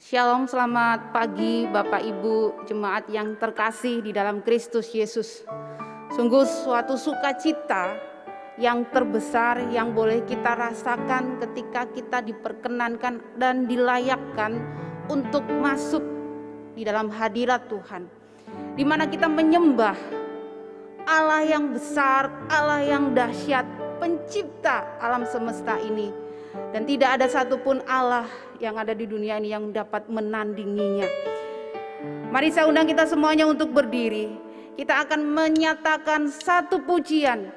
Shalom, selamat pagi Bapak Ibu jemaat yang terkasih di dalam Kristus Yesus. Sungguh suatu sukacita yang terbesar yang boleh kita rasakan ketika kita diperkenankan dan dilayakkan untuk masuk di dalam hadirat Tuhan, di mana kita menyembah Allah yang besar, Allah yang dahsyat, pencipta alam semesta ini. Dan tidak ada satupun Allah yang ada di dunia ini yang dapat menandinginya. Mari saya undang kita semuanya untuk berdiri. Kita akan menyatakan satu pujian.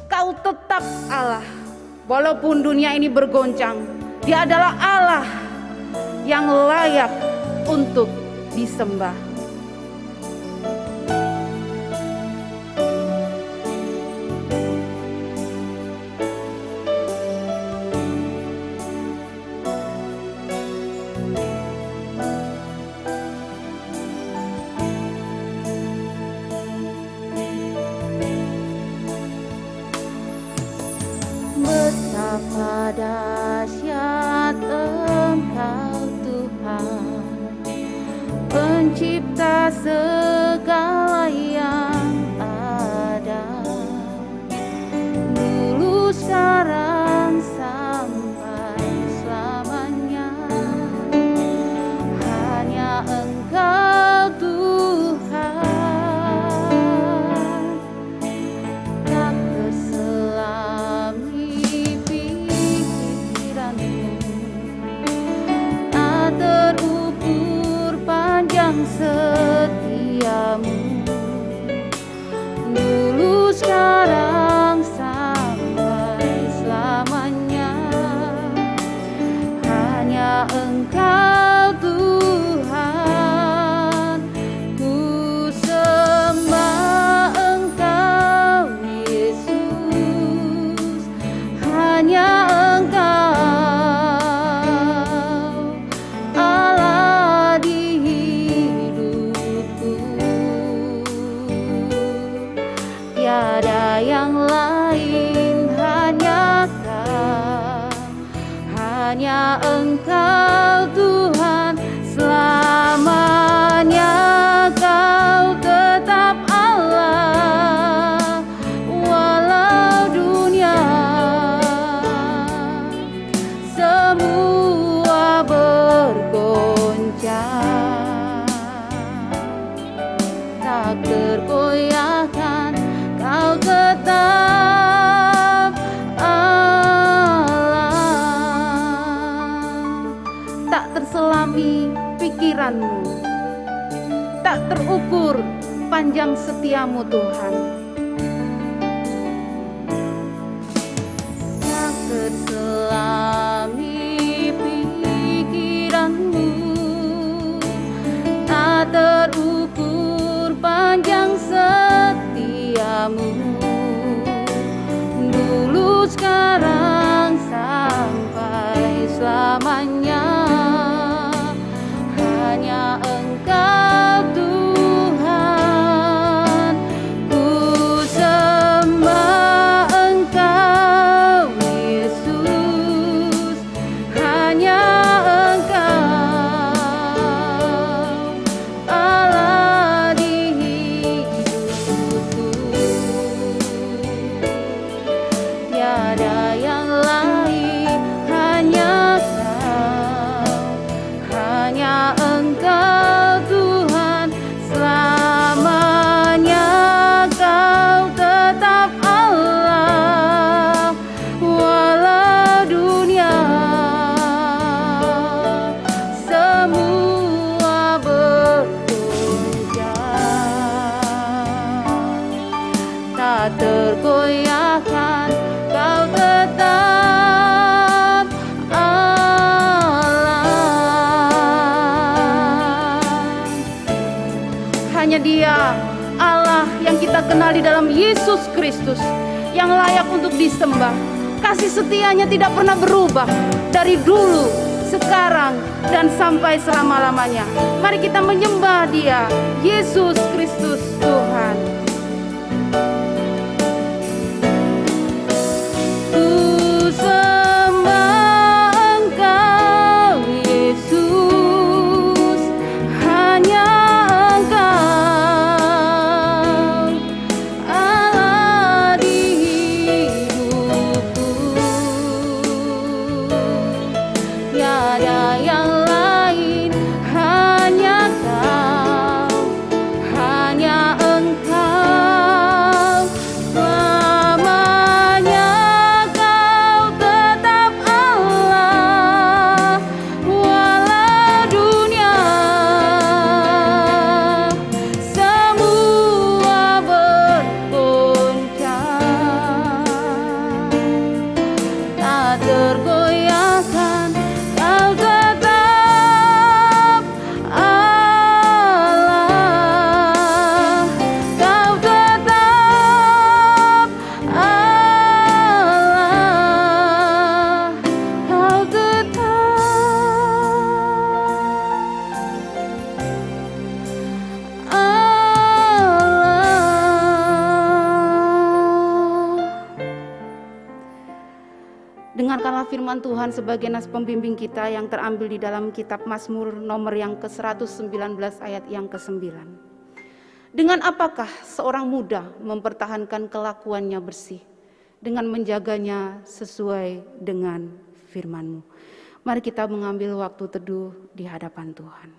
Kau tetap Allah, walaupun dunia ini bergoncang. Dia adalah Allah yang layak untuk disembah. Betapa dahsyat Engkau Tuhan, pencipta segala yang ada, dulu sekarang sampai selamanya. Hanya Engkau Tuhan, tak terselami terukur panjang setiamu, dulu sekarang sampai selamanya. Hanya Engkau Tuhan, ku sembah Engkau Yesus. Hanya Engkau tiada yang lain, hanya Kau, hanya Engkau Tuhan. Selamanya Kau tetap Allah, walau dunia semua bergoncang, tak tergoyahkan. Kau tetap Allah, tak terselami pikiranmu, tak terukur panjang setiamu Tuhan. Tak terselami pikiranmu, tak terukur panjang setiamu, dulu sekarang sampai selamanya. Hanya Engkau Tuhan, ku sembah Engkau Yesus. Hanya Engkau Allah di hidupku, tiada yang lain, hanya Kau, hanya Engkau Tuhan. Selamanya Kau tetap Allah, walau dunia semua bergoncang, tak tergoyahkan. Kau tetap Allah. Hanya Dia Allah yang kita kenal di dalam Yesus Kristus, yang layak untuk disembah. Kasih setianya tidak pernah berubah dari dulu, sekarang, dan sampai selama-lamanya. Mari kita menyembah Dia, Yesus Kristus Tuhan. Ku sembah Engkau Yesus. firman Tuhan sebagai nas pembimbing kita yang terambil di dalam kitab Mazmur nomor yang ke-119 ayat yang ke-9. Dengan apakah seorang muda mempertahankan kelakuannya bersih? Dengan menjaganya sesuai dengan firman-Mu. Mari kita mengambil waktu teduh di hadapan Tuhan.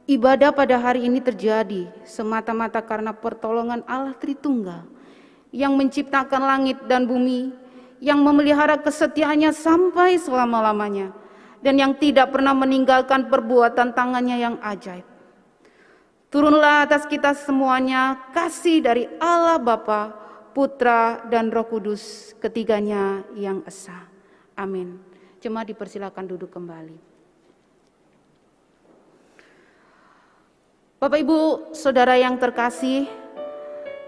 Ibadah pada hari ini terjadi semata-mata karena pertolongan Allah Tritunggal yang menciptakan langit dan bumi, yang memelihara kesetiaannya sampai selama-lamanya, dan yang tidak pernah meninggalkan perbuatan tangannya yang ajaib. Turunlah atas kita semuanya kasih dari Allah Bapa, Putra, dan Roh Kudus, ketiganya yang esa. Amin. Jemaat dipersilakan duduk kembali. Bapak Ibu Saudara yang terkasih,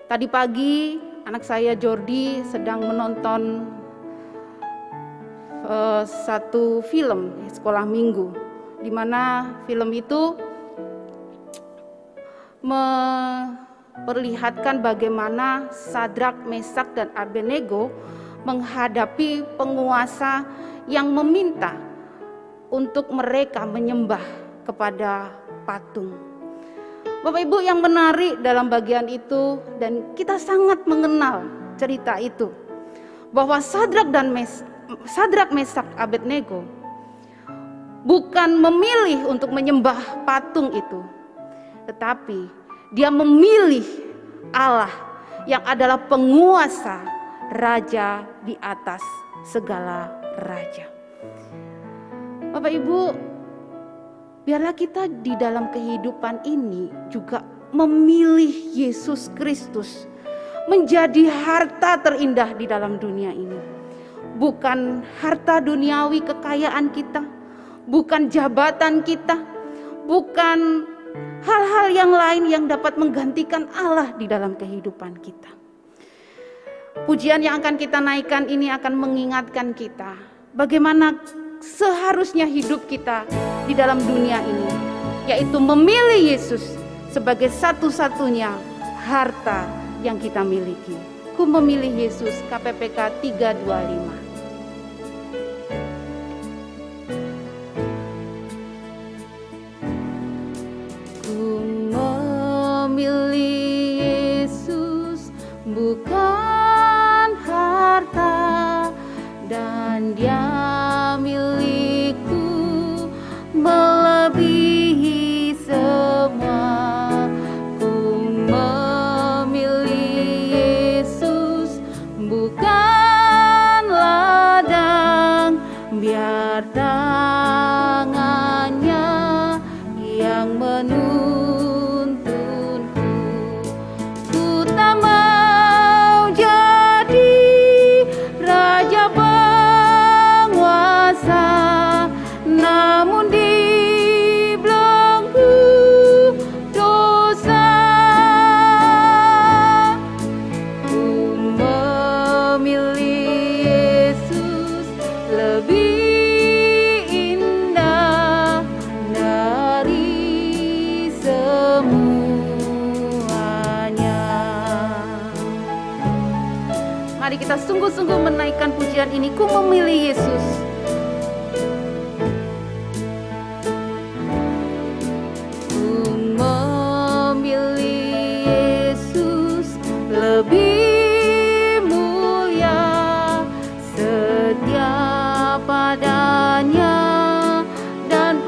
tadi pagi anak saya Jordi sedang menonton satu film sekolah minggu, di mana film itu memperlihatkan bagaimana Sadrak, Mesak, dan Abednego menghadapi penguasa yang meminta untuk mereka menyembah kepada patung. Bapak Ibu, yang menarik dalam bagian itu, dan kita sangat mengenal cerita itu, bahwa Sadrak, Mesak, Abednego bukan memilih untuk menyembah patung itu, tetapi dia memilih Allah yang adalah penguasa, raja di atas segala raja. Bapak Ibu, biarlah kita di dalam kehidupan ini juga memilih Yesus Kristus menjadi harta terindah di dalam dunia ini. Bukan harta duniawi kekayaan kita, bukan jabatan kita, bukan hal-hal yang lain yang dapat menggantikan Allah di dalam kehidupan kita. Pujian yang akan kita naikkan ini akan mengingatkan kita bagaimana seharusnya hidup kita di dalam dunia ini, yaitu memilih Yesus sebagai satu-satunya harta yang kita miliki. Ku memilih Yesus, KPPK 325. Ku memilih Yesus bukan harta, dan Dia milikku melebihi semua. Ku memilih Yesus bukan ladang, biar tangannya yang menuntunku. Ku tak mau jadi raja penguasa, namun di belenggu dosa. Ku memilih Yesus lebih indah dari semuanya. Mari kita sungguh-sungguh menaikkan pujian ini. Ku memilih Yesus. Lebih mulia, setia padanya, dan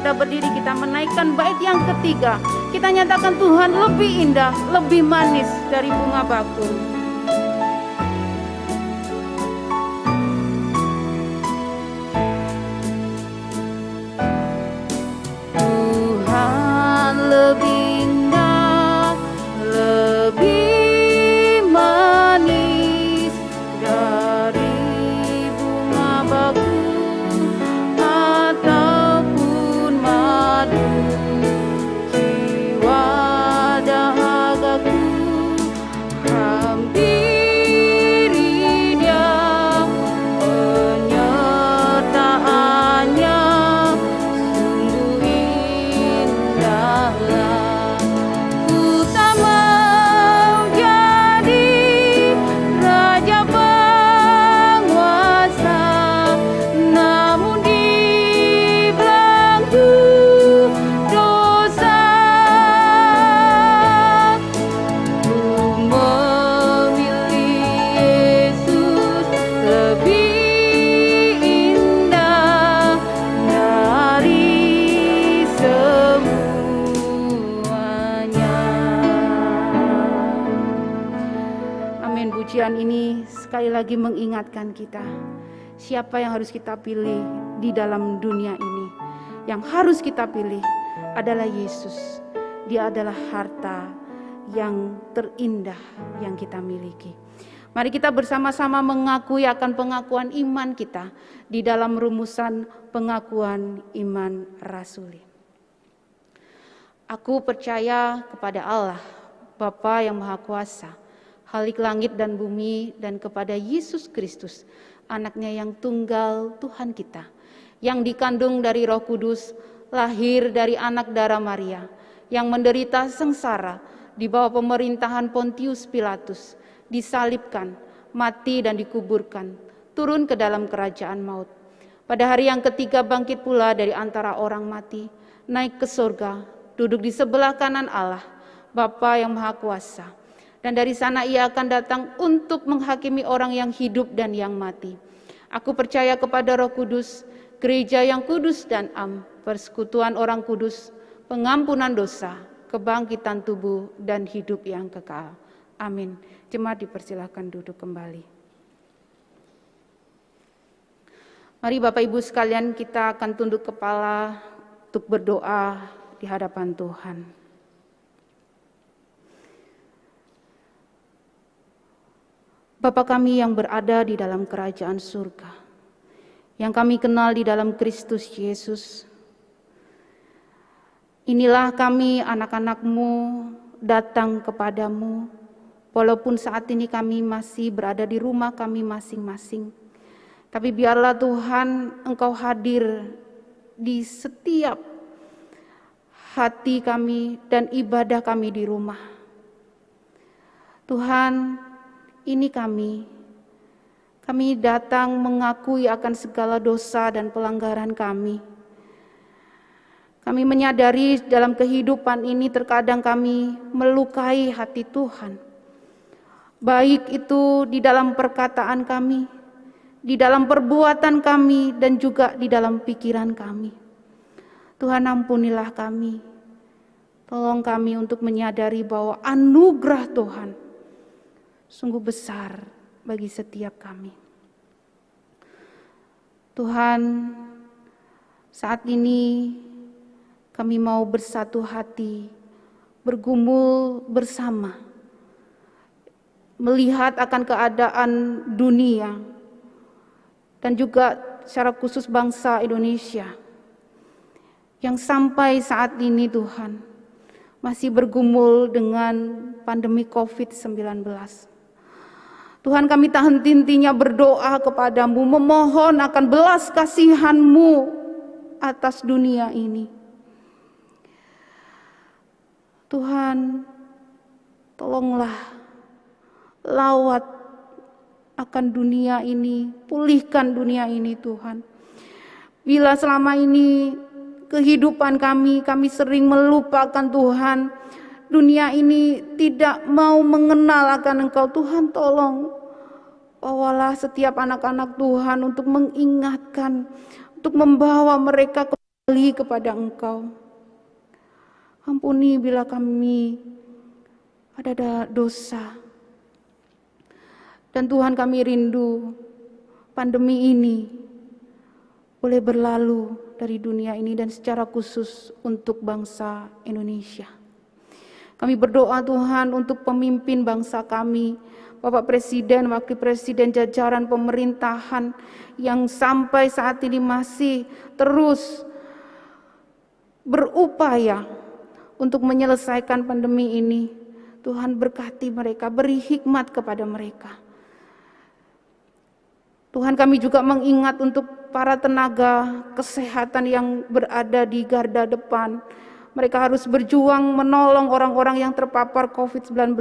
kita berdiri, kita menaikkan bait yang ketiga. Kita nyatakan Tuhan lebih indah, lebih manis dari bunga bakul. Tuhan lebih indah, lebih manis dari bunga bakul ataupun madu. Jiwa dahagaku hampiri Dia, penyertaannya sungguh indahlah. Ku tak mau jadi raja penguasa, namun di belenggu dosa. Ku memilih Yesus lebih indah dari semuanya. Amin. Pujian ini sekali lagi mengingatkan kita, siapa yang harus kita pilih di dalam dunia ini. Yang harus kita pilih adalah Yesus. Dia adalah harta yang terindah yang kita miliki. Mari kita bersama-sama mengakui akan pengakuan iman kita di dalam rumusan pengakuan iman rasuli. Aku percaya kepada Allah, Bapa yang Maha Kuasa, Khalik langit dan bumi, dan kepada Yesus Kristus, anaknya yang tunggal Tuhan kita, yang dikandung dari Roh Kudus, lahir dari anak darah Maria, yang menderita sengsara di bawah pemerintahan Pontius Pilatus, disalibkan, mati dan dikuburkan, turun ke dalam kerajaan maut. Pada hari yang ketiga bangkit pula dari antara orang mati, naik ke surga, duduk di sebelah kanan Allah, Bapa yang Maha Kuasa. Dan dari sana Ia akan datang untuk menghakimi orang yang hidup dan yang mati. Aku percaya kepada Roh Kudus, gereja yang kudus dan am, persekutuan orang kudus, pengampunan dosa, kebangkitan tubuh dan hidup yang kekal. Amin. Jemaat dipersilakan duduk kembali. Mari Bapak Ibu sekalian, kita akan tunduk kepala untuk berdoa di hadapan Tuhan. Bapa kami yang berada di dalam kerajaan surga, yang kami kenal di dalam Kristus Yesus, inilah kami anak-anak-Mu datang kepadamu, walaupun saat ini kami masih berada di rumah kami masing-masing. Tapi biarlah Tuhan Engkau hadir di setiap hati kami dan ibadah kami di rumah. Tuhan, ini kami datang mengakui akan segala dosa dan pelanggaran kami. Kami menyadari dalam kehidupan ini terkadang kami melukai hati Tuhan. Baik itu di dalam perkataan kami, di dalam perbuatan kami, dan juga di dalam pikiran kami. Tuhan, ampunilah kami. Tolong kami untuk menyadari bahwa anugerah Tuhan sungguh besar bagi setiap kami. Tuhan, saat ini kami mau bersatu hati, bergumul bersama, melihat akan keadaan dunia, dan juga secara khusus bangsa Indonesia, yang sampai saat ini Tuhan, masih bergumul dengan pandemi COVID-19. Tuhan, kami tak henti-hentinya berdoa kepadamu, memohon akan belas kasihan-Mu atas dunia ini. Tuhan, tolonglah lawat akan dunia ini, pulihkan dunia ini Tuhan. Bila selama ini kehidupan kami sering melupakan Tuhan, dunia ini tidak mau mengenal akan Engkau, Tuhan tolong bawalah setiap anak-anak Tuhan untuk mengingatkan, untuk membawa mereka ke kembali kepada Engkau. Ampuni bila kami ada dosa. Dan Tuhan, kami rindu pandemi ini boleh berlalu dari dunia ini dan secara khusus untuk bangsa Indonesia. Kami berdoa Tuhan untuk pemimpin bangsa kami, Bapak Presiden, Wakil Presiden, jajaran pemerintahan yang sampai saat ini masih terus berupaya untuk menyelesaikan pandemi ini. Tuhan, berkati mereka, beri hikmat kepada mereka. Tuhan, kami juga mengingat untuk para tenaga kesehatan yang berada di garda depan. Mereka harus berjuang menolong orang-orang yang terpapar COVID-19.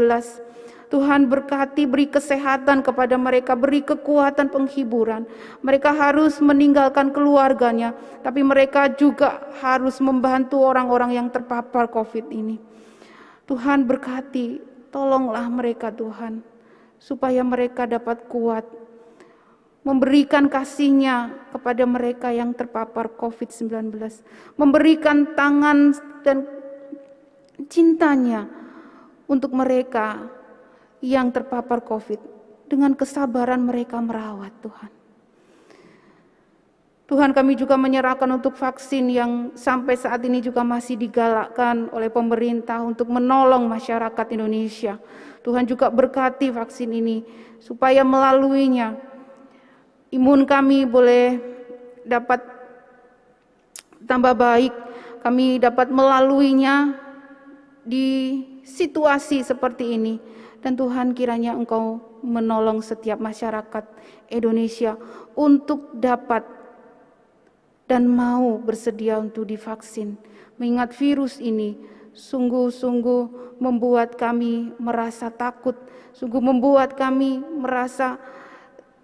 Tuhan, berkati, beri kesehatan kepada mereka, beri kekuatan penghiburan. Mereka harus meninggalkan keluarganya, tapi mereka juga harus membantu orang-orang yang terpapar COVID ini. Tuhan, berkati, tolonglah mereka Tuhan, supaya mereka dapat kuat, memberikan kasih-Nya kepada mereka yang terpapar COVID-19, memberikan tangan dan cintanya untuk mereka yang terpapar COVID, dengan kesabaran mereka merawat Tuhan. Tuhan, kami juga menyerahkan untuk vaksin yang sampai saat ini juga masih digalakkan oleh pemerintah untuk menolong masyarakat Indonesia. Tuhan juga berkati vaksin ini, supaya melaluinya imun kami boleh dapat tambah baik, kami dapat melaluinya di situasi seperti ini. Dan Tuhan, kiranya Engkau menolong setiap masyarakat Indonesia untuk dapat dan mau bersedia untuk divaksin. Mengingat virus ini sungguh-sungguh membuat kami merasa takut, sungguh membuat kami merasa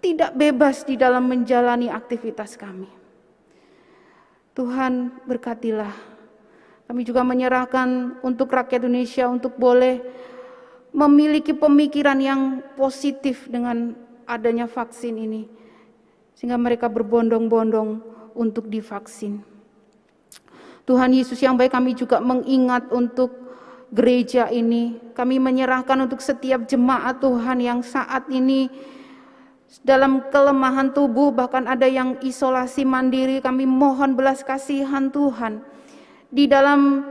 tidak bebas di dalam menjalani aktivitas kami. Tuhan, berkatilah. Kami juga menyerahkan untuk rakyat Indonesia untuk boleh memiliki pemikiran yang positif dengan adanya vaksin ini, sehingga mereka berbondong-bondong untuk divaksin. Tuhan Yesus yang baik, kami juga mengingat untuk gereja ini. Kami menyerahkan untuk setiap jemaat Tuhan yang saat ini dalam kelemahan tubuh, bahkan ada yang isolasi mandiri. Kami mohon belas kasihan Tuhan. Di dalam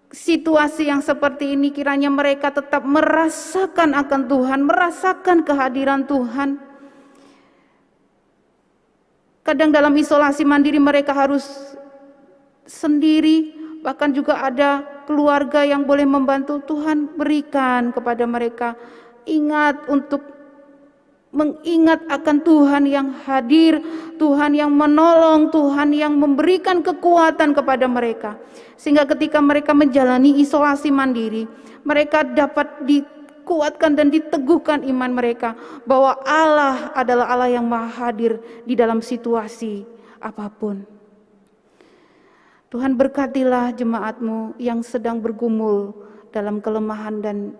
situasi yang seperti ini, kiranya mereka tetap merasakan akan Tuhan, merasakan kehadiran Tuhan. Kadang dalam isolasi mandiri mereka harus sendiri, bahkan juga ada keluarga yang boleh membantu. Tuhan, berikan kepada mereka ingat untuk mengingat akan Tuhan yang hadir, Tuhan yang menolong, Tuhan yang memberikan kekuatan kepada mereka, sehingga ketika mereka menjalani isolasi mandiri, mereka dapat dikuatkan dan diteguhkan iman mereka bahwa Allah adalah Allah yang maha hadir di dalam situasi apapun. Tuhan, berkatilah jemaat-Mu yang sedang bergumul dalam kelemahan dan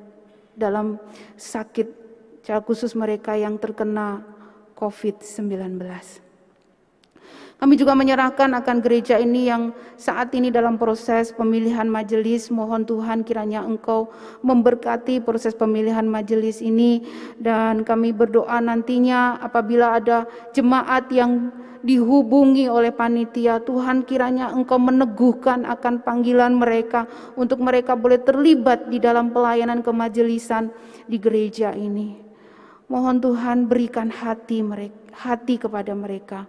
dalam sakit, secara khusus mereka yang terkena COVID-19. Kami juga menyerahkan akan gereja ini yang saat ini dalam proses pemilihan majelis. Mohon Tuhan, kiranya Engkau memberkati proses pemilihan majelis ini, dan kami berdoa nantinya apabila ada jemaat yang dihubungi oleh panitia, Tuhan, kiranya Engkau meneguhkan akan panggilan mereka untuk mereka boleh terlibat di dalam pelayanan kemajelisan di gereja ini. Mohon Tuhan, berikan hati kepada mereka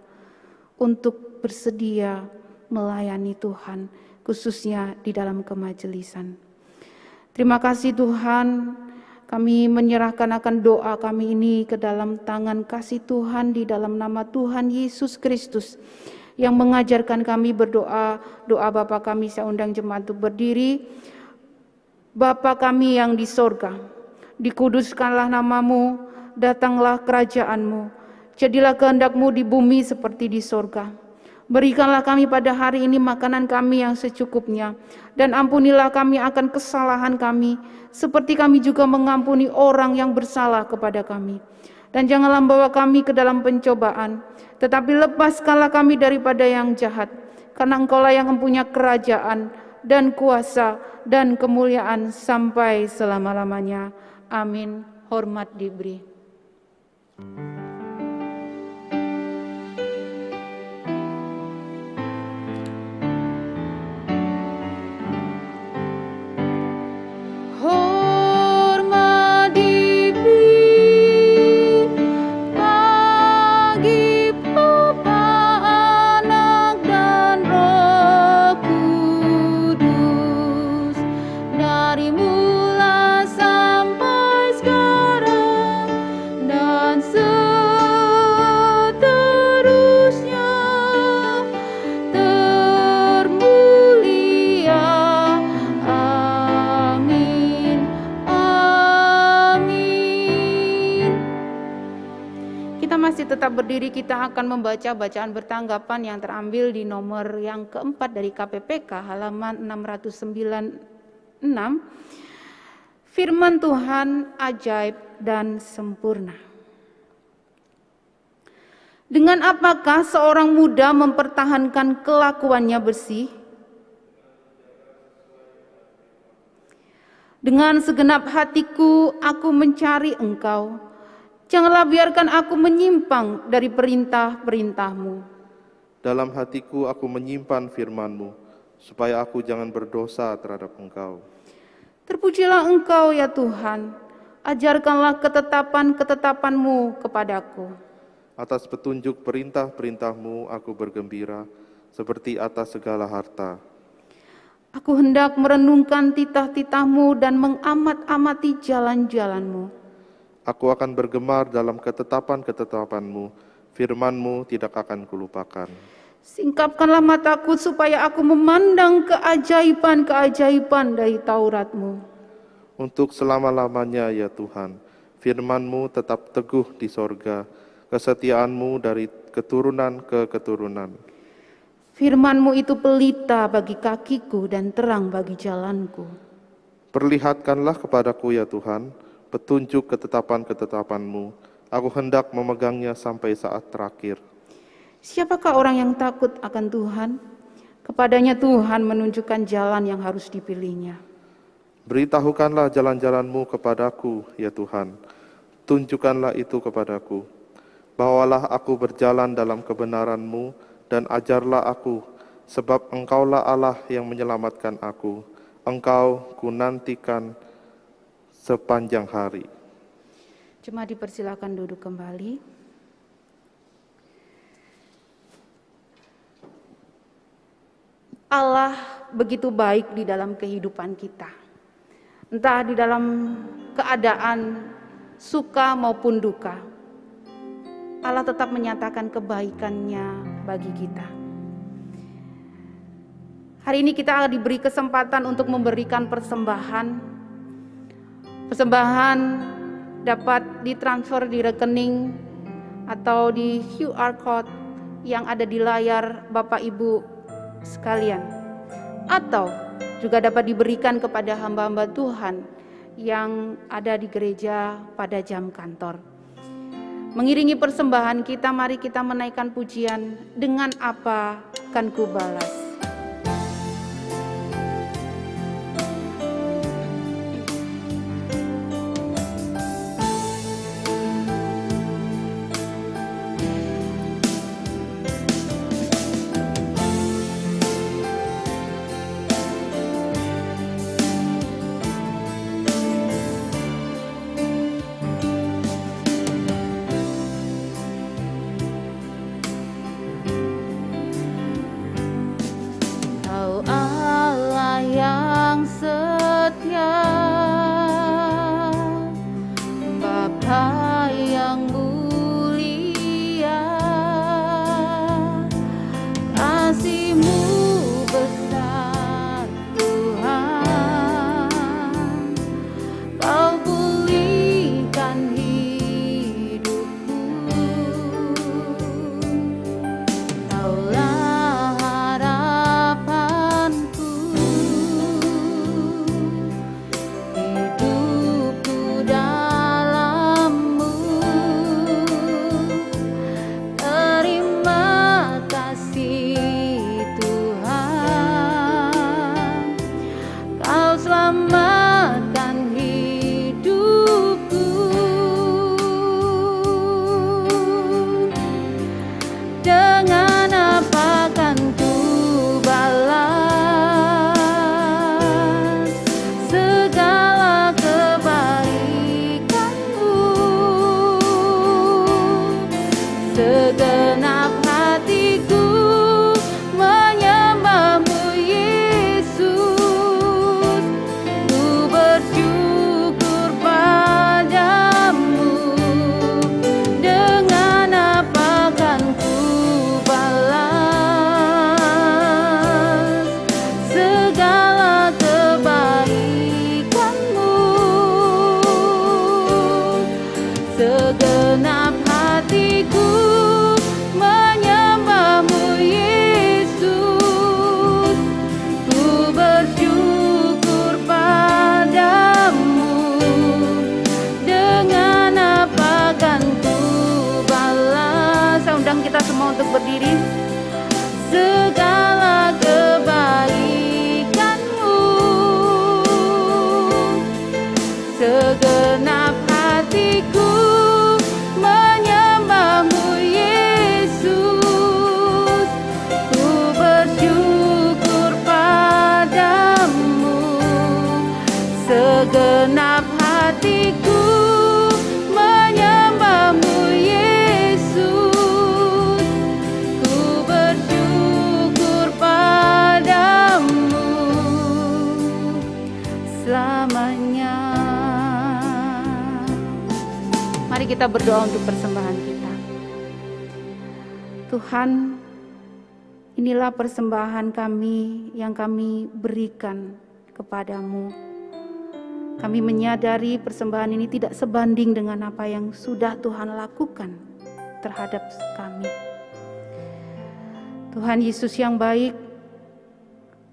untuk bersedia melayani Tuhan, khususnya di dalam kemajelisan. Terima kasih Tuhan, kami menyerahkan akan doa kami ini ke dalam tangan kasih Tuhan di dalam nama Tuhan Yesus Kristus, yang mengajarkan kami berdoa. Doa Bapa kami, saya undang jemaat untuk berdiri. Bapa kami yang di sorga, dikuduskanlah namamu, datanglah kerajaan-Mu, jadilah kehendak-Mu di bumi seperti di sorga. Berikanlah kami pada hari ini makanan kami yang secukupnya, dan ampunilah kami akan kesalahan kami, seperti kami juga mengampuni orang yang bersalah kepada kami. Dan janganlah membawa kami ke dalam pencobaan, tetapi lepaskanlah kami daripada yang jahat. karena Engkaulah yang mempunyai kerajaan dan kuasa dan kemuliaan sampai selama-lamanya. Amin. Hormat diberi. Tetap berdiri, kita akan membaca bacaan bertanggapan yang terambil di nomor yang keempat dari KPPK halaman 696. Firman Tuhan ajaib dan sempurna. Dengan apakah seorang muda mempertahankan kelakuannya bersih? Dengan segenap hatiku aku mencari Engkau. Janganlah biarkan aku menyimpang dari perintah-perintah-Mu. Dalam hatiku aku menyimpan firman-Mu, supaya aku jangan berdosa terhadap Engkau. Terpujilah Engkau ya Tuhan, ajarkanlah ketetapan-ketetapan-Mu kepadaku. Atas petunjuk perintah-perintah-Mu aku bergembira, seperti atas segala harta. Aku hendak merenungkan titah-titah-Mu dan mengamat-amati jalan-jalan-Mu. Aku akan bergemar dalam ketetapan-ketetapan-Mu, firman-Mu tidak akan kulupakan. Singkapkanlah mataku supaya aku memandang keajaiban-keajaiban dari Taurat-Mu. Untuk selama-lamanya ya Tuhan, firman-Mu tetap teguh di sorga, kesetiaan-Mu dari keturunan ke keturunan. Firman-Mu itu pelita bagi kakiku dan terang bagi jalanku. Perlihatkanlah kepadaku ya Tuhan, petunjuk ketetapan-ketetapan-Mu, aku hendak memegangnya sampai saat terakhir. Siapakah orang yang takut akan Tuhan? Kepadanya Tuhan menunjukkan jalan yang harus dipilihnya. Beritahukanlah jalan-jalan-Mu kepadaku, ya Tuhan. Tunjukkanlah itu kepadaku. Bawalah aku berjalan dalam kebenaran-Mu dan ajarlah aku, sebab Engkaulah Allah yang menyelamatkan aku. Engkau kunantikan sepanjang hari. Jemaat dipersilakan duduk kembali. Allah begitu baik di dalam kehidupan kita. Entah di dalam keadaan suka maupun duka. Allah tetap menyatakan kebaikannya bagi kita. Hari ini kita diberi kesempatan untuk memberikan persembahan. Persembahan dapat ditransfer di rekening atau di QR code yang ada di layar Bapak Ibu sekalian. Atau juga dapat diberikan kepada hamba-hamba Tuhan yang ada di gereja pada jam kantor. Mengiringi persembahan kita, mari kita menaikkan pujian, dengan apa kan ku balas. Segenap hatiku menyembah-Mu Yesus. Ku bersyukur padamu. Dengan apa kan ku balas segala kebaikan-Mu? Segenap hatiku menyembah-Mu Yesus. Ku bersyukur padamu. Dengan apa kan ku balas? Saya undang kita semua untuk berdiri. Segala kebaikan-Mu. Segenap hatiku menyembah-Mu Yesus. Ku bersyukur padamu. Segenap hatiku menyembah-Mu Yesus. Ku bersyukur padamu selamanya. Mari kita berdoa untuk persembahan kita. Tuhan, inilah persembahan kami yang kami berikan kepadamu. Kami menyadari persembahan ini tidak sebanding dengan apa yang sudah Tuhan lakukan terhadap kami. Tuhan Yesus yang baik,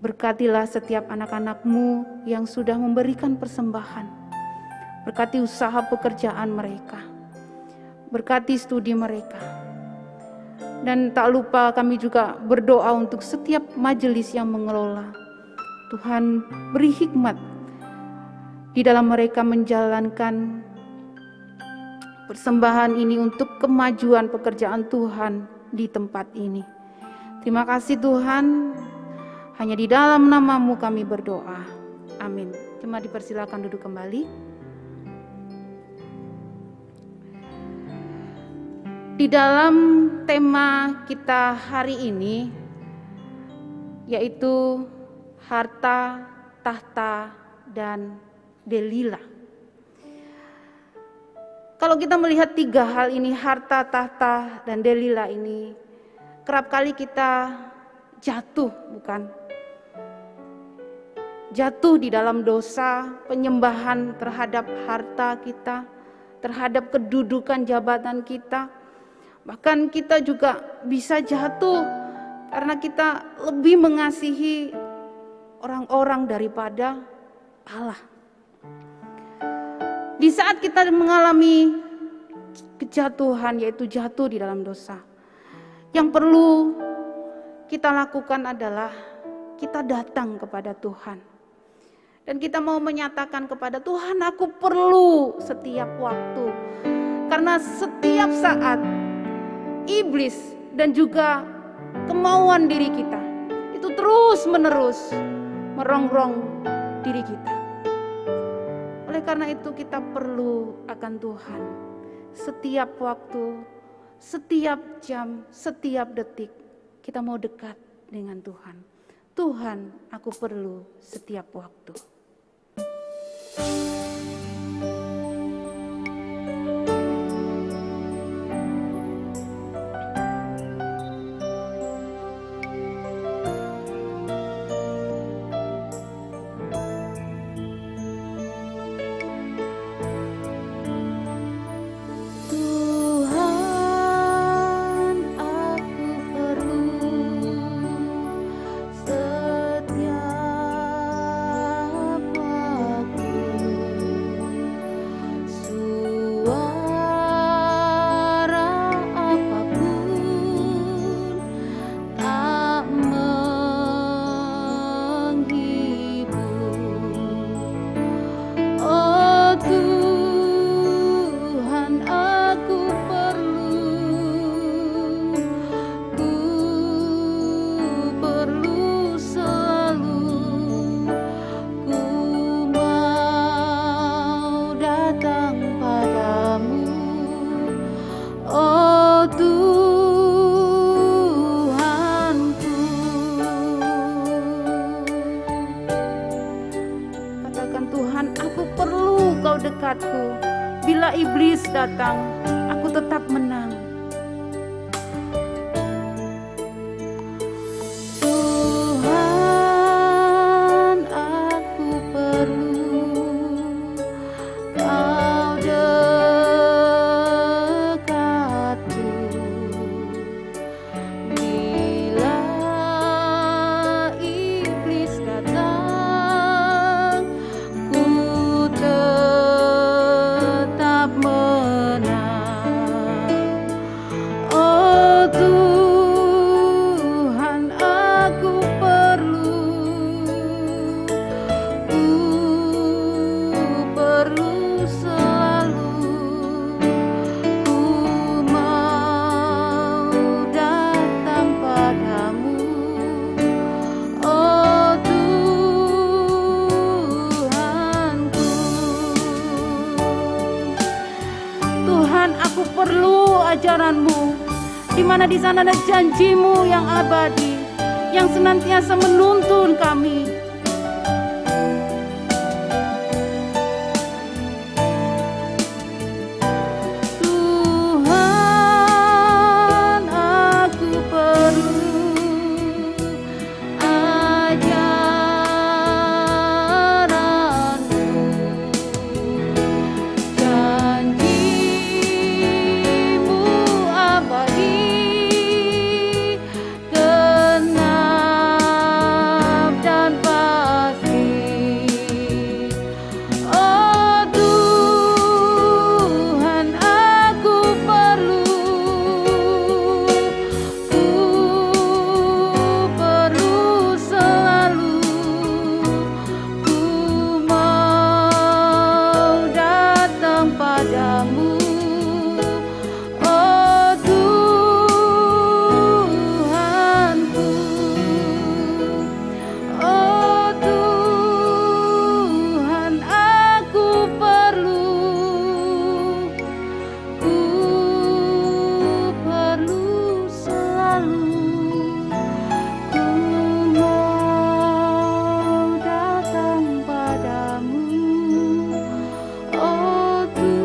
berkatilah setiap anak-anak-Mu yang sudah memberikan persembahan. Berkati usaha pekerjaan mereka. Berkati studi mereka. Dan tak lupa kami juga berdoa untuk setiap majelis yang mengelola. Tuhan beri hikmat di dalam mereka menjalankan persembahan ini untuk kemajuan pekerjaan Tuhan di tempat ini. Terima kasih Tuhan, hanya di dalam nama-Mu kami berdoa. Amin. Cuma dipersilakan duduk kembali. Di dalam tema kita hari ini, yaitu harta, tahta, dan Delila. Kalau kita melihat tiga hal ini, harta, tahta, dan Delila ini, kerap kali kita jatuh, bukan? Jatuh di dalam dosa, penyembahan terhadap harta kita, terhadap kedudukan jabatan kita. Bahkan kita juga bisa jatuh karena kita lebih mengasihi orang-orang daripada Allah. Di saat kita mengalami kejatuhan, yaitu jatuh di dalam dosa, yang perlu kita lakukan adalah kita datang kepada Tuhan. Dan kita mau menyatakan kepada Tuhan, aku perlu setiap waktu. Karena setiap saat iblis dan juga kemauan diri kita itu terus menerus merongrong diri kita. Oleh karena itu kita perlu akan Tuhan. Setiap waktu, setiap jam, setiap detik kita mau dekat dengan Tuhan. Tuhan, aku perlu setiap waktu. Tuhan. datang, aku tetap menang. Tuhan, aku perlu Kau dekatku. Bila iblis datang, ku tetap menang. Oh Tuhan, aku perlu selalu, ku mau datang padamu. Oh Tuhanku, Tuhan, aku perlu ajaran-Mu, di mana di sana ada janji-Mu yang abadi, yang senantiasa menuntun kami. Tuhan, aku perlu ajaran-Mu, janji-Mu abadi, genap dan pasti. Oh Tuhan, aku perlu selalu, ku mau datang padamu. Oh Tuhanku, oh Tuhan, aku perlu selalu, ku mau datang padamu. Oh Tuhanku.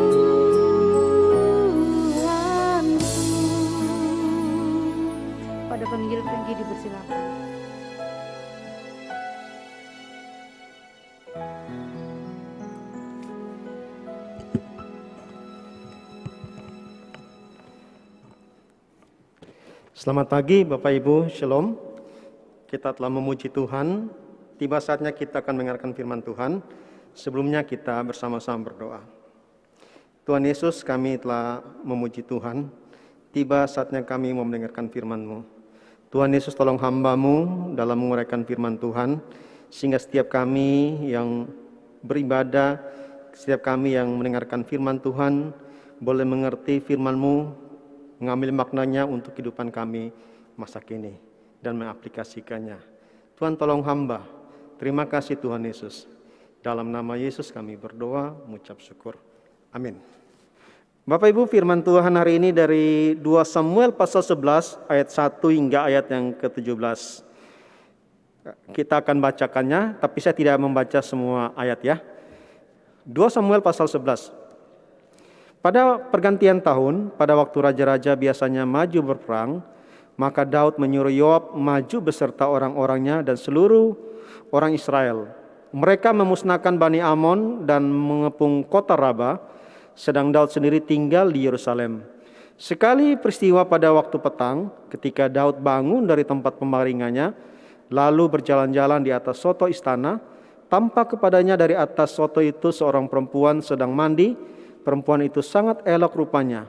Pada penginjil dipersilakan. Selamat pagi Bapak Ibu, Shalom. Kita telah memuji Tuhan. Tiba saatnya kita akan mendengarkan firman Tuhan. Sebelumnya kita bersama-sama berdoa. Tuhan Yesus, kami telah memuji Tuhan. Tiba saatnya kami mau mendengarkan firman-Mu. Tuhan Yesus, tolong hamba-Mu dalam menguraikan firman Tuhan, sehingga setiap kami yang beribadah, setiap kami yang mendengarkan firman Tuhan, boleh mengerti firman-Mu, mengambil maknanya untuk kehidupan kami masa kini dan mengaplikasikannya. Tuhan, tolong hamba. Terima kasih Tuhan Yesus. Dalam nama Yesus kami berdoa, mengucap syukur. Amin. Bapak Ibu, firman Tuhan hari ini dari 2 Samuel pasal 11 ayat 1 hingga ayat yang ke-17. Kita akan bacakannya, tapi saya tidak membaca semua ayat ya. 2 Samuel pasal 11. Pada pergantian tahun, pada waktu raja-raja biasanya maju berperang, maka Daud menyuruh Yoab maju beserta orang-orangnya dan seluruh orang Israel. Mereka memusnahkan Bani Amon dan mengepung kota Raba, sedang Daud sendiri tinggal di Yerusalem. Sekali peristiwa pada waktu petang, ketika Daud bangun dari tempat pembaringannya, lalu berjalan-jalan di atas soto istana, tampak kepadanya dari atas soto itu seorang perempuan sedang mandi. Perempuan itu sangat elok rupanya.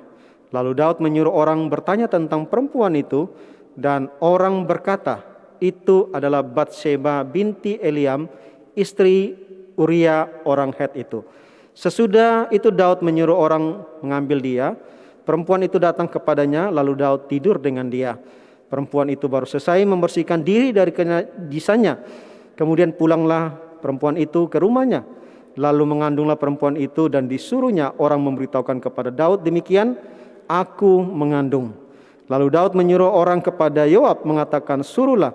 Lalu Daud menyuruh orang bertanya tentang perempuan itu, dan orang berkata, itu adalah Batsheba binti Eliam, istri Uria orang Het itu. Sesudah itu Daud menyuruh orang mengambil dia. Perempuan itu datang kepadanya, lalu Daud tidur dengan dia. Perempuan itu baru selesai membersihkan diri dari kenajisannya. Kemudian pulanglah perempuan itu ke rumahnya. Lalu mengandunglah perempuan itu dan disuruhnya orang memberitahukan kepada Daud, demikian, aku mengandung. Lalu Daud menyuruh orang kepada Yoab mengatakan, suruhlah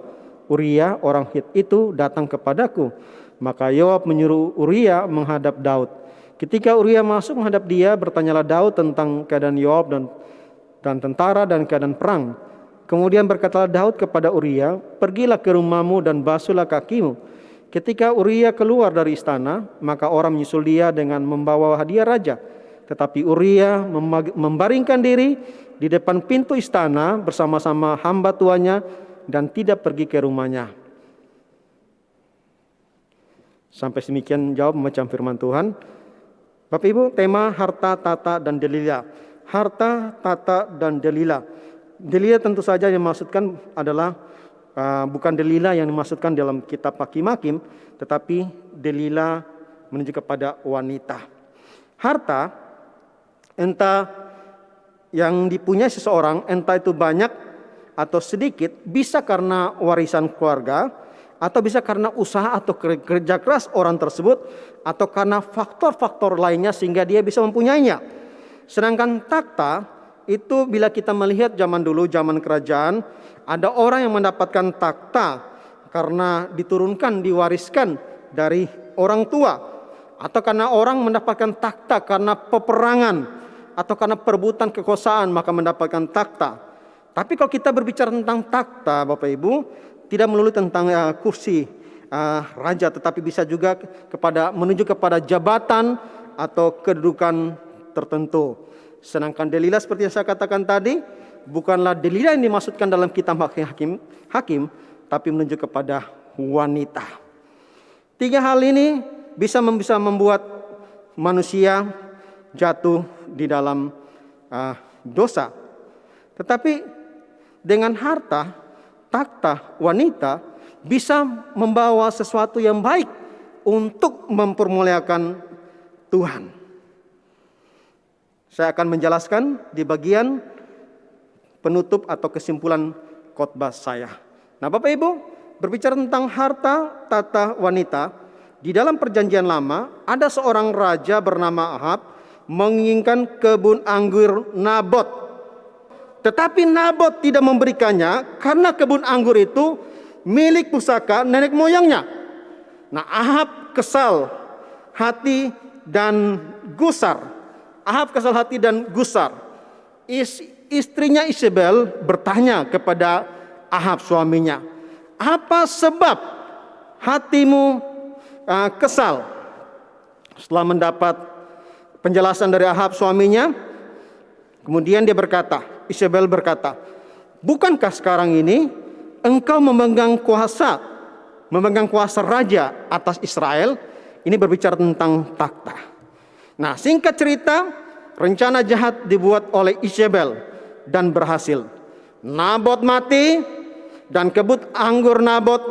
Uria orang Het itu datang kepadaku. Maka Yoab menyuruh Uria menghadap Daud. Ketika Uria masuk menghadap dia, bertanyalah Daud tentang keadaan Yoab dan tentara dan keadaan perang. Kemudian berkatalah Daud kepada Uria, "Pergilah ke rumahmu dan basuhlah kakimu." Ketika Uria keluar dari istana, maka orang menyusul dia dengan membawa hadiah raja. Tetapi Uria membaringkan diri di depan pintu istana bersama-sama hamba tuannya dan tidak pergi ke rumahnya. Sampai demikian jawab membaca firman Tuhan. Bapak Ibu, tema harta, tata, dan Delila. Harta, tata, dan Delila. Delila tentu saja yang dimaksudkan adalah bukan Delila yang dimaksudkan dalam kitab Hakim-Hakim, tetapi Delila menunjuk kepada wanita. Harta, entah yang dipunyai seseorang, entah itu banyak atau sedikit, bisa karena warisan keluarga, atau bisa karena usaha atau kerja keras orang tersebut, atau karena faktor-faktor lainnya sehingga dia bisa mempunyainya. Sedangkan takhta itu bila kita melihat zaman dulu, zaman kerajaan, ada orang yang mendapatkan takhta karena diturunkan, diwariskan dari orang tua, atau karena orang mendapatkan takhta karena peperangan atau karena perebutan kekuasaan maka mendapatkan takhta. Tapi kalau kita berbicara tentang takhta, Bapak Ibu, tidak melulu tentang kursi raja, tetapi bisa juga menunjuk kepada jabatan atau kedudukan tertentu. Sedangkan Delila seperti yang saya katakan tadi, bukanlah Delila yang dimaksudkan dalam kitab Hakim, tapi menunjuk kepada wanita. Tiga hal ini bisa membuat manusia jatuh di dalam dosa. Tetapi dengan harta, takhta, wanita bisa membawa sesuatu yang baik untuk mempermuliakan Tuhan. Saya akan menjelaskan di bagian penutup atau kesimpulan khotbah saya. Nah, Bapak Ibu, berbicara tentang harta, tata, wanita, di dalam perjanjian lama ada seorang raja bernama Ahab menginginkan kebun anggur Nabot. Tetapi Nabot tidak memberikannya karena kebun anggur itu milik pusaka nenek moyangnya. Nah, Ahab kesal hati dan gusar. Ahab kesal hati dan gusar. Istrinya Isabel bertanya kepada Ahab suaminya, "Apa sebab hatimu kesal?" Setelah mendapat penjelasan dari Ahab suaminya, kemudian Isabel berkata, "Bukankah sekarang ini engkau memegang kuasa raja atas Israel?" Ini berbicara tentang takhta. Nah, singkat cerita, rencana jahat dibuat oleh Isabel dan berhasil. Nabot mati dan kebun anggur Nabot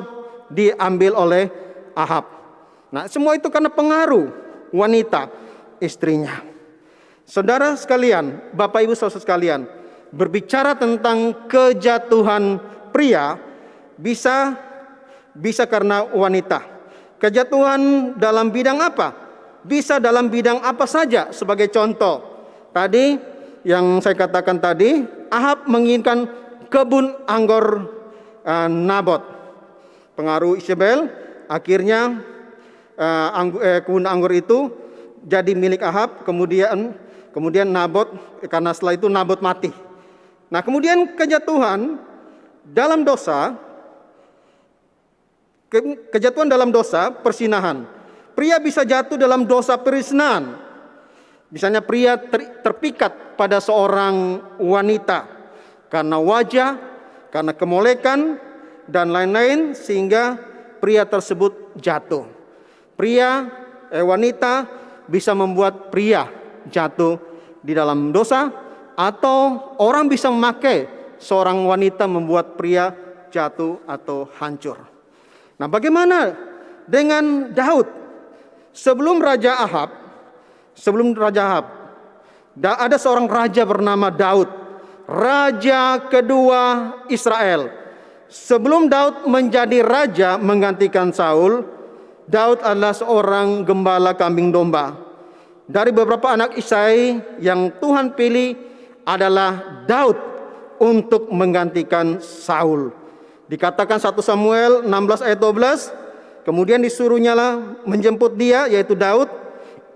diambil oleh Ahab. Nah, semua itu karena pengaruh wanita istrinya. Saudara sekalian, Bapak Ibu saudara sekalian, berbicara tentang kejatuhan pria bisa karena wanita. Kejatuhan dalam bidang apa? Bisa dalam bidang apa saja. Sebagai contoh, tadi yang saya katakan tadi, Ahab menginginkan kebun anggur Nabot. Pengaruh Isabel, akhirnya kebun anggur itu jadi milik Ahab. Kemudian Nabot, karena setelah itu Nabot mati. Nah, kemudian kejatuhan dalam dosa, persinahan. Pria bisa jatuh dalam dosa perzinahan. Misalnya pria terpikat pada seorang wanita karena wajah, karena kemolekan, dan lain-lain, sehingga pria tersebut jatuh. Wanita bisa membuat pria jatuh di dalam dosa, atau orang bisa memakai seorang wanita membuat pria jatuh atau hancur. Nah, bagaimana dengan Daud? Sebelum Raja Ahab, ada seorang raja bernama Daud, raja kedua Israel. Sebelum Daud menjadi raja menggantikan Saul, Daud adalah seorang gembala kambing domba. Dari beberapa anak Isai yang Tuhan pilih adalah Daud untuk menggantikan Saul. Dikatakan 1 Samuel 16 ayat 12, kemudian disuruhnyalah menjemput dia, yaitu Daud.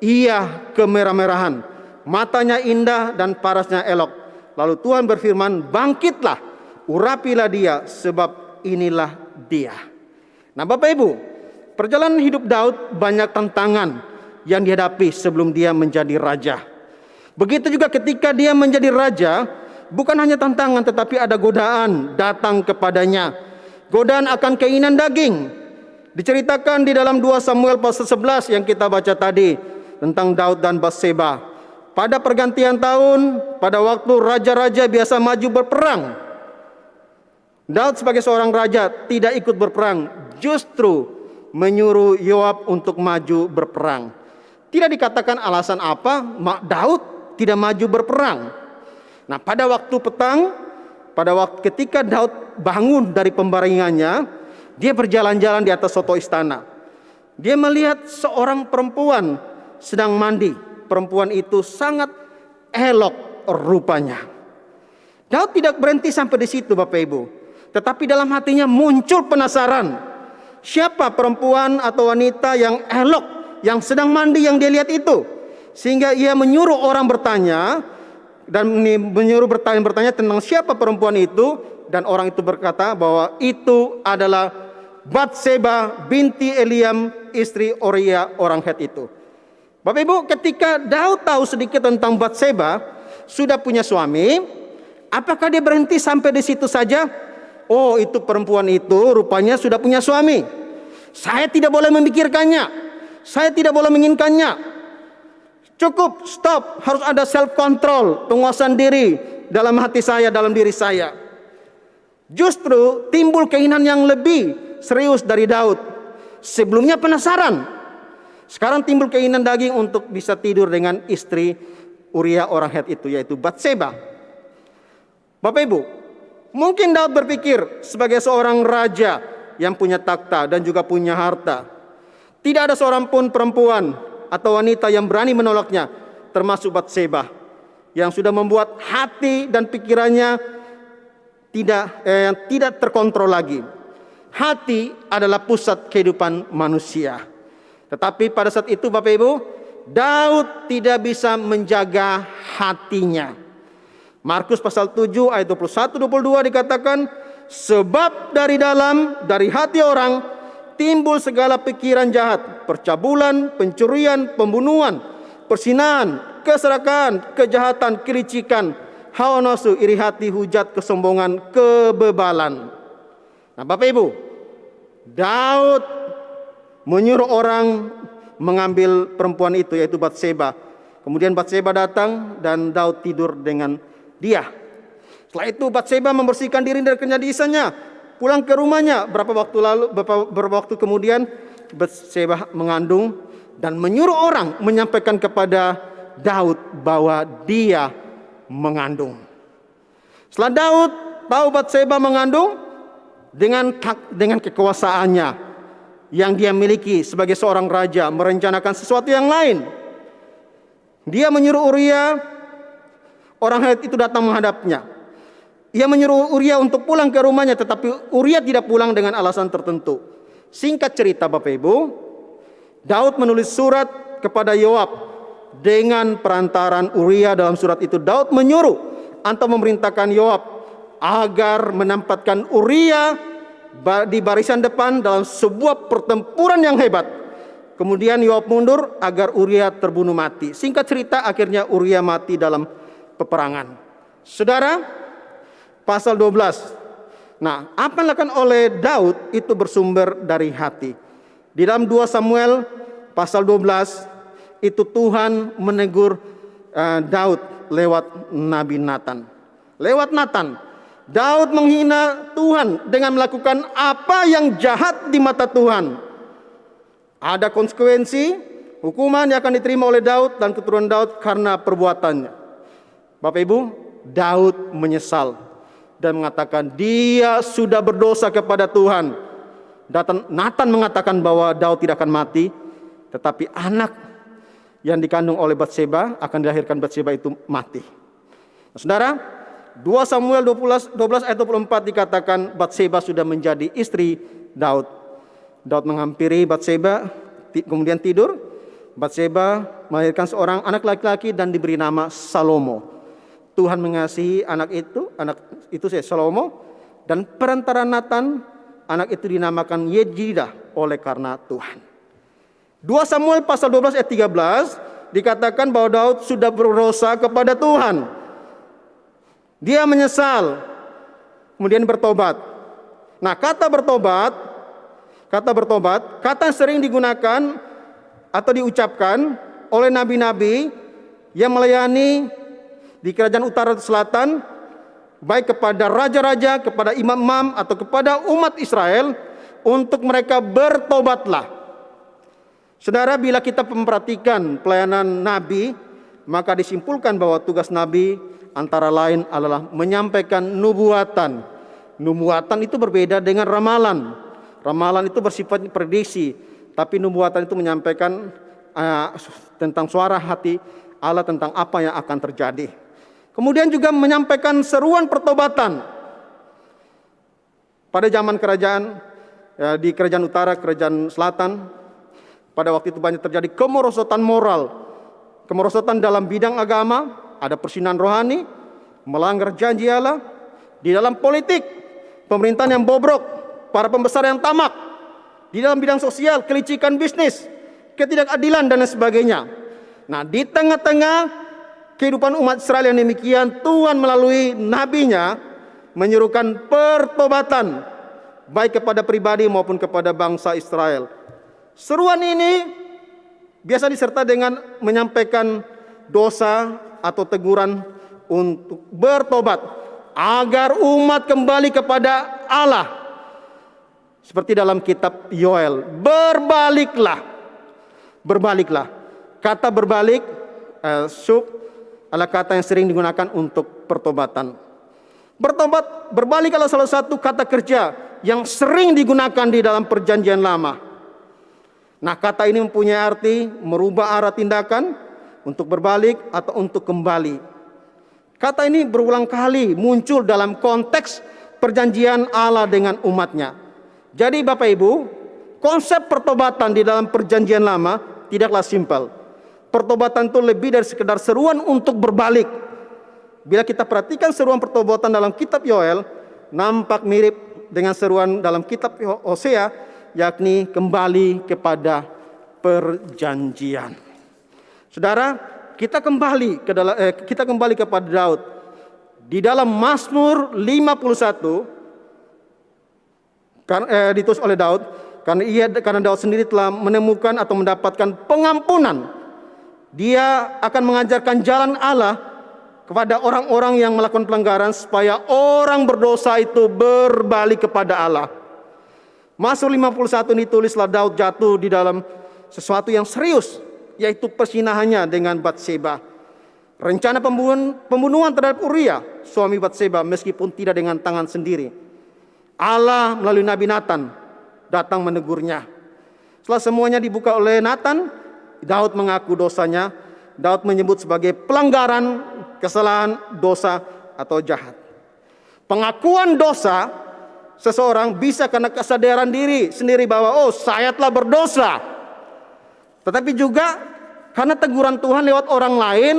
ia kemerah-merahan, matanya indah dan parasnya elok. Lalu Tuhan berfirman, bangkitlah, urapilah dia, sebab inilah dia. Nah Bapak Ibu, perjalanan hidup Daud banyak tantangan yang dihadapi sebelum dia menjadi raja. Begitu juga ketika dia menjadi raja, bukan hanya tantangan tetapi ada godaan datang kepadanya. Godaan akan keinginan daging. Diceritakan di dalam 2 Samuel pasal 11 yang kita baca tadi tentang Daud dan Batseba. Pada pergantian tahun, pada waktu raja-raja biasa maju berperang, Daud sebagai seorang raja tidak ikut berperang, justru menyuruh Yoab untuk maju berperang. Tidak dikatakan alasan apa Daud tidak maju berperang. Nah, pada waktu petang, ketika Daud bangun dari pembaringannya, dia berjalan-jalan di atas soto istana. Dia melihat seorang perempuan sedang mandi. Perempuan itu sangat elok rupanya. Daud tidak berhenti sampai di situ Bapak Ibu. Tetapi dalam hatinya muncul penasaran. Siapa perempuan atau wanita yang elok, yang sedang mandi yang dia lihat itu? Sehingga ia menyuruh orang bertanya, dan menyuruh bertanya tentang siapa perempuan itu. Dan orang itu berkata bahwa itu adalah Batseba binti Eliam, istri Uria orang Het itu. Bapak Ibu, ketika Daud tahu sedikit tentang Batseba, sudah punya suami, apakah dia berhenti sampai di situ saja? Oh, itu perempuan itu rupanya sudah punya suami. Saya tidak boleh memikirkannya. Saya tidak boleh menginginkannya. Cukup, stop. Harus ada self control, penguasaan diri dalam hati saya, dalam diri saya. Justru timbul keinginan yang lebih serius dari Daud. Sebelumnya penasaran. Sekarang timbul keinginan daging untuk bisa tidur dengan istri Uria orang Het itu, yaitu Batseba. Bapak Ibu, mungkin Daud berpikir sebagai seorang raja yang punya takhta dan juga punya harta, tidak ada seorang pun perempuan atau wanita yang berani menolaknya, termasuk Batseba yang sudah membuat hati dan pikirannya tidak terkontrol lagi. Hati adalah pusat kehidupan manusia. Tetapi pada saat itu Bapak Ibu, Daud tidak bisa menjaga hatinya. Markus pasal 7 ayat 21-22 dikatakan, sebab dari hati orang timbul segala pikiran jahat, percabulan, pencurian, pembunuhan, persinahan, keserakahan, kejahatan, kelicikan, hawa nafsu, iri hati, hujat, kesombongan, kebebalan. Nah Bapak Ibu, Daud menyuruh orang mengambil perempuan itu, yaitu Batseba. Kemudian Batseba datang dan Daud tidur dengan dia. Setelah itu Batseba membersihkan diri dari kenajisanya, pulang ke rumahnya. Beberapa waktu kemudian Batseba mengandung dan menyuruh orang menyampaikan kepada Daud bahwa dia mengandung. Setelah Daud tahu Batseba mengandung, dengan kekuasaannya yang dia miliki sebagai seorang raja, merencanakan sesuatu yang lain. Dia menyuruh Uria orang Het itu datang menghadapnya. Ia menyuruh Uria untuk pulang ke rumahnya, tetapi Uria tidak pulang dengan alasan tertentu. Singkat cerita Bapak Ibu, Daud menulis surat kepada Yoab dengan perantaran Uria. Dalam surat itu Daud menyuruh atau memerintahkan Yoab agar menempatkan Uria di barisan depan dalam sebuah pertempuran yang hebat. Kemudian Yoab mundur agar Uria terbunuh mati. Singkat cerita, akhirnya Uria mati dalam peperangan. Saudara, pasal 12. Nah, apa yang dilakukan oleh Daud itu bersumber dari hati. Di dalam 2 Samuel pasal 12 itu Tuhan menegur Daud lewat Nabi Nathan. Lewat Nathan, Daud menghina Tuhan dengan melakukan apa yang jahat di mata Tuhan. Ada konsekuensi, hukuman yang akan diterima oleh Daud dan keturunan Daud karena perbuatannya. Bapak Ibu, Daud menyesal dan mengatakan dia sudah berdosa kepada Tuhan. Nathan mengatakan bahwa Daud tidak akan mati, tetapi anak yang dikandung oleh Batseba akan dilahirkan Batseba itu mati. Nah, saudara, 2 Samuel 12 ayat 24 dikatakan Batseba sudah menjadi istri Daud. Daud menghampiri Batseba, kemudian tidur. Batseba melahirkan seorang anak laki-laki dan diberi nama Salomo. Tuhan mengasihi anak itu Salomo, dan perantara Natan anak itu dinamakan Yedidah oleh karena Tuhan. 2 Samuel pasal 12 ayat 13 dikatakan bahwa Daud sudah berdosa kepada Tuhan. Dia menyesal, kemudian bertobat. Nah, kata bertobat, kata yang sering digunakan atau diucapkan oleh nabi-nabi yang melayani di kerajaan utara atau selatan, baik kepada raja-raja, kepada imam-imam, atau kepada umat Israel, untuk mereka bertobatlah. Saudara, bila kita memperhatikan pelayanan nabi, maka disimpulkan bahwa tugas nabi antara lain adalah menyampaikan nubuatan. Nubuatan itu berbeda dengan ramalan. Ramalan itu bersifat prediksi, tapi nubuatan itu menyampaikan tentang suara hati Allah tentang apa yang akan terjadi. Kemudian juga menyampaikan seruan pertobatan. Pada zaman kerajaan, di kerajaan utara, kerajaan selatan, pada waktu itu banyak terjadi kemerosotan moral, kemerosotan dalam bidang agama, ada persinan rohani, melanggar janji Allah, di dalam politik, pemerintahan yang bobrok, para pembesar yang tamak, di dalam bidang sosial, kelicikan bisnis, ketidakadilan dan lain sebagainya. Nah, di tengah-tengah kehidupan umat Israel yang demikian, Tuhan melalui nabinya menyerukan pertobatan, baik kepada pribadi maupun kepada bangsa Israel. Seruan ini biasa disertai dengan menyampaikan dosa atau teguran untuk bertobat agar umat kembali kepada Allah. Seperti dalam kitab Yoel, berbaliklah. Kata berbalik, adalah kata yang sering digunakan untuk pertobatan. Berbalik adalah salah satu kata kerja yang sering digunakan di dalam perjanjian lama. Nah, kata ini mempunyai arti merubah arah tindakan, untuk berbalik atau untuk kembali. Kata ini berulang kali muncul dalam konteks perjanjian Allah dengan umatnya. Jadi Bapak Ibu, konsep pertobatan di dalam perjanjian lama tidaklah simpel. Pertobatan itu lebih dari sekedar seruan untuk berbalik. Bila kita perhatikan seruan pertobatan dalam kitab Yoel, nampak mirip dengan seruan dalam kitab Hosea, yakni kembali kepada perjanjian. Saudara, kita kembali kepada Daud. Di dalam Mazmur 51 ditulis oleh Daud, karena Daud sendiri telah menemukan atau mendapatkan pengampunan. Dia akan mengajarkan jalan Allah kepada orang-orang yang melakukan pelanggaran, supaya orang berdosa itu berbalik kepada Allah. Mazmur 51 ditulislah Daud jatuh di dalam sesuatu yang serius, yaitu persinahannya dengan Batseba. Rencana pembunuhan terhadap Uria, suami Batseba, meskipun tidak dengan tangan sendiri. Allah melalui Nabi Natan datang menegurnya. Setelah semuanya dibuka oleh Natan, Daud mengaku dosanya. Daud menyebut sebagai pelanggaran, kesalahan, dosa, atau jahat. Pengakuan dosa seseorang bisa karena kesadaran diri sendiri bahwa saya telah berdosa. Tetapi juga karena teguran Tuhan lewat orang lain,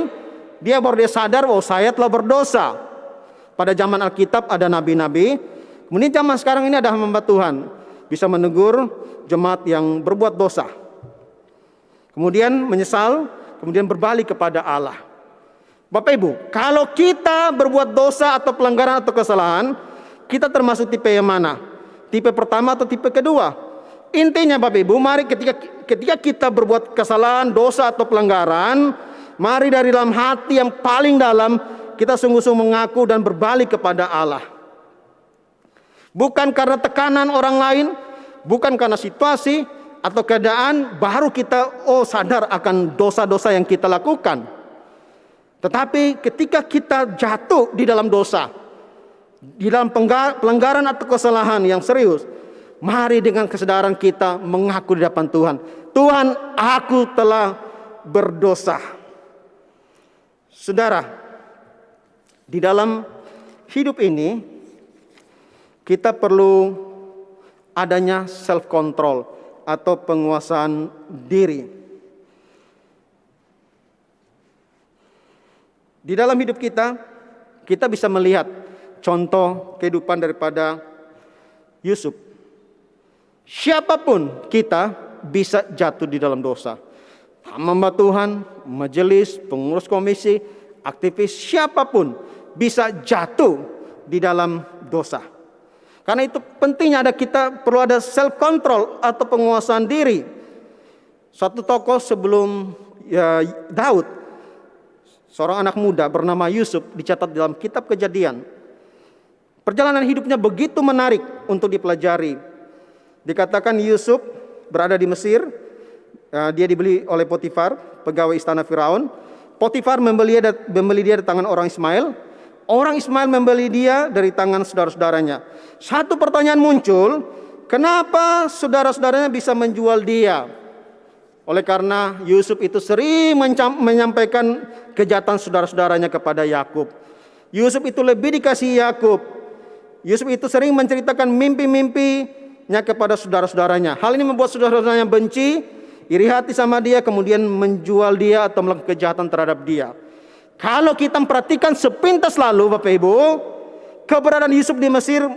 dia baru dia sadar bahwa saya telah berdosa. Pada zaman Alkitab ada nabi-nabi, kemudian zaman sekarang ini ada hamba Tuhan bisa menegur jemaat yang berbuat dosa, kemudian menyesal, kemudian berbalik kepada Allah. Bapak Ibu, kalau kita berbuat dosa atau pelanggaran atau kesalahan, kita termasuk tipe yang mana? Tipe pertama atau tipe kedua? Intinya Bapak Ibu, mari ketika kita berbuat kesalahan, dosa atau pelanggaran, mari dari dalam hati yang paling dalam kita sungguh-sungguh mengaku dan berbalik kepada Allah. Bukan karena tekanan orang lain, bukan karena situasi atau keadaan baru kita sadar akan dosa-dosa yang kita lakukan. Tetapi ketika kita jatuh di dalam dosa, di dalam pelanggaran atau kesalahan yang serius, mari dengan kesadaran kita mengaku di depan Tuhan. Tuhan, aku telah berdosa. Saudara, di dalam hidup ini kita perlu adanya self control atau penguasaan diri. Di dalam hidup kita, kita bisa melihat contoh kehidupan daripada Yusuf. Siapapun kita bisa jatuh di dalam dosa. Hamba Tuhan, majelis, pengurus komisi, aktivis, siapapun bisa jatuh di dalam dosa. Karena itu pentingnya kita perlu ada self control atau penguasaan diri. Suatu tokoh sebelum Daud, seorang anak muda bernama Yusuf, dicatat dalam kitab Kejadian. Perjalanan hidupnya begitu menarik untuk dipelajari. Dikatakan Yusuf berada di Mesir, dia dibeli oleh Potifar, pegawai istana Firaun. Potifar membeli dia dari tangan orang Ismail. Orang Ismail membeli dia dari tangan saudara-saudaranya. Satu pertanyaan muncul, kenapa saudara-saudaranya bisa menjual dia? Oleh karena Yusuf itu sering menyampaikan kejahatan saudara-saudaranya kepada Yakub. Yusuf itu lebih dikasihi Yakub. Yusuf itu sering menceritakan mimpi-mimpinya kepada saudara-saudaranya. Hal ini membuat saudara-saudaranya benci, iri hati sama dia, kemudian menjual dia atau melakukan kejahatan terhadap dia. Kalau kita perhatikan sepintas lalu, Bapak Ibu, keberadaan Yusuf di Mesir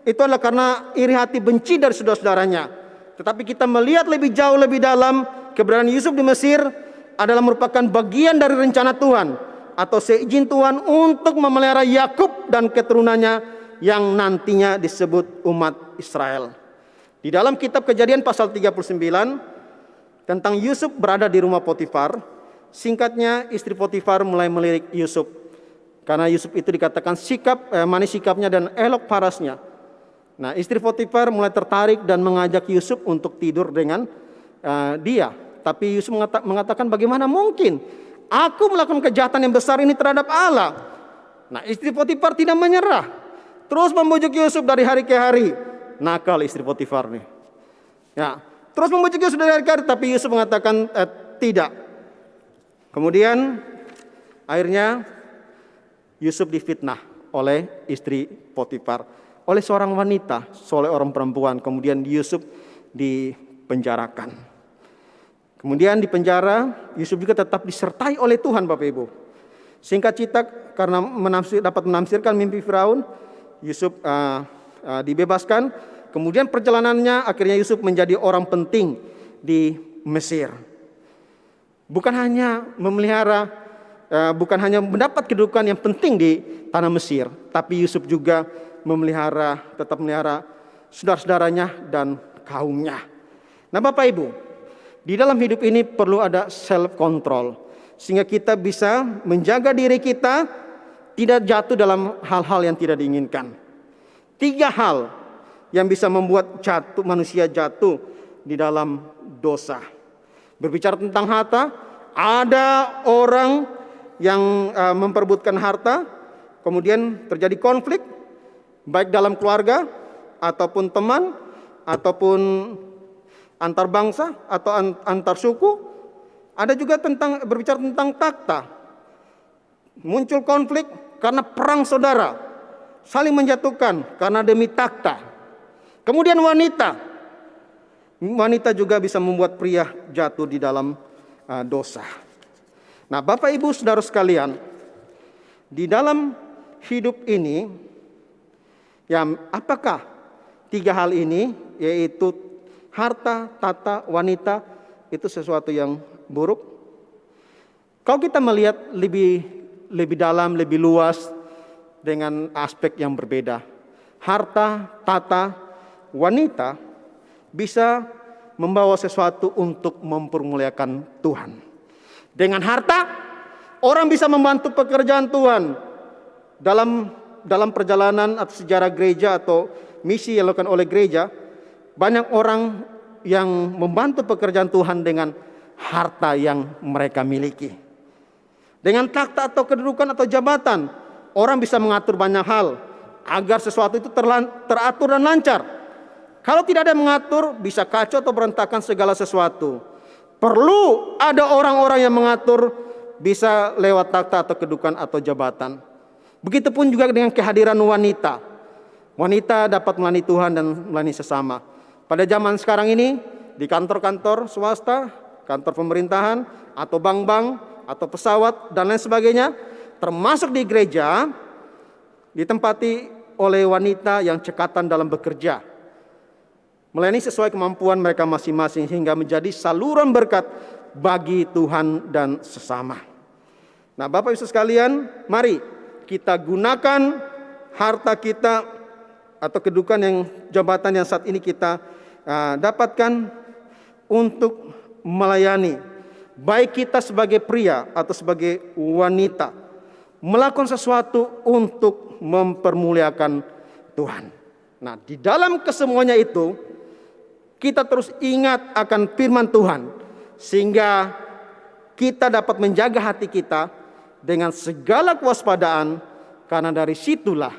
itu adalah karena iri hati benci dari saudara-saudaranya. Tetapi kita melihat lebih jauh, lebih dalam, keberadaan Yusuf di Mesir adalah merupakan bagian dari rencana Tuhan atau seizin Tuhan untuk memelihara Yakub dan keturunannya yang nantinya disebut umat Israel. Di dalam kitab Kejadian pasal 39 tentang Yusuf berada di rumah Potifar. Singkatnya, istri Potifar mulai melirik Yusuf karena Yusuf itu dikatakan manis sikapnya dan elok parasnya. Nah, istri Potifar mulai tertarik dan mengajak Yusuf untuk tidur dengan dia. Tapi Yusuf mengatakan, bagaimana mungkin aku melakukan kejahatan yang besar ini terhadap Allah? Nah, istri Potifar tidak menyerah, terus membujuk Yusuf dari hari ke hari. Nakal istri Potifar nih. Ya, terus membujuk Yusuf dari hari ke hari, tapi Yusuf mengatakan tidak. Kemudian akhirnya Yusuf difitnah oleh istri Potifar, oleh seorang wanita, oleh orang perempuan. Kemudian Yusuf dipenjarakan. Kemudian di penjara, Yusuf juga tetap disertai oleh Tuhan, Bapak Ibu. Singkat cerita, karena dapat menafsirkan mimpi Firaun, Yusuf dibebaskan. Kemudian perjalanannya akhirnya Yusuf menjadi orang penting di Mesir. Bukan hanya bukan hanya mendapat kedudukan yang penting di tanah Mesir, tapi Yusuf juga tetap memelihara saudara-saudaranya dan kaumnya. Nah, Bapak Ibu, di dalam hidup ini perlu ada self control sehingga kita bisa menjaga diri kita tidak jatuh dalam hal-hal yang tidak diinginkan. 3 hal yang bisa membuat manusia jatuh di dalam dosa. Berbicara tentang harta, ada orang yang memperebutkan harta, kemudian terjadi konflik, baik dalam keluarga, ataupun teman, ataupun antar bangsa, atau antar suku. Ada juga berbicara tentang takhta. Muncul konflik karena perang saudara, saling menjatuhkan karena demi takhta. Kemudian wanita juga bisa membuat pria jatuh di dalam dosa. Nah, Bapak Ibu Saudara sekalian, di dalam hidup ini, ya, apakah 3 hal ini, yaitu harta, tata, wanita, itu sesuatu yang buruk? Kalau kita melihat lebih dalam, lebih luas dengan aspek yang berbeda, harta, tata, wanita bisa membawa sesuatu untuk mempermuliakan Tuhan. Dengan harta, orang bisa membantu pekerjaan Tuhan dalam perjalanan atau sejarah gereja atau misi yang dilakukan oleh gereja. Banyak orang yang membantu pekerjaan Tuhan dengan harta yang mereka miliki. Dengan takhta atau kedudukan atau jabatan, orang bisa mengatur banyak hal agar sesuatu itu teratur dan lancar. Kalau tidak ada yang mengatur, bisa kacau atau berantakan segala sesuatu. Perlu ada orang-orang yang mengatur, bisa lewat takhta atau kedudukan atau jabatan. Begitupun juga dengan kehadiran wanita. Wanita dapat melayani Tuhan dan melayani sesama. Pada zaman sekarang ini, di kantor-kantor swasta, kantor pemerintahan, atau bank-bank, atau pesawat, dan lain sebagainya, termasuk di gereja, ditempati oleh wanita yang cekatan dalam bekerja, melayani sesuai kemampuan mereka masing-masing hingga menjadi saluran berkat bagi Tuhan dan sesama. Nah, Bapak Ibu sekalian, mari kita gunakan harta kita atau kedudukan yang jabatan yang saat ini kita dapatkan untuk melayani, baik kita sebagai pria atau sebagai wanita, melakukan sesuatu untuk mempermuliakan Tuhan. Nah, di dalam kesemuanya itu kita terus ingat akan firman Tuhan, sehingga kita dapat menjaga hati kita dengan segala kewaspadaan, karena dari situlah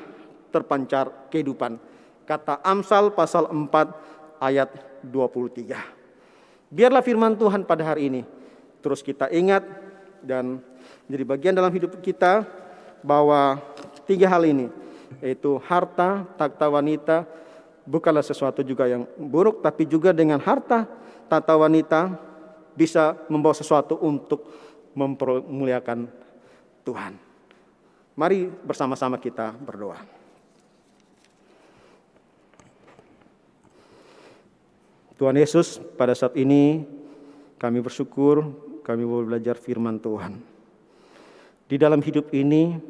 terpancar kehidupan. Kata Amsal pasal 4 ayat 23. Biarlah firman Tuhan pada hari ini terus kita ingat dan menjadi bagian dalam hidup kita, bahwa 3 hal ini, yaitu harta, takhta wanita, bukanlah sesuatu juga yang buruk, tapi juga dengan harta, takhta wanita bisa membawa sesuatu untuk mempermuliakan Tuhan. Mari bersama-sama kita berdoa. Tuhan Yesus, pada saat ini kami bersyukur kami boleh belajar firman Tuhan. Di dalam hidup ini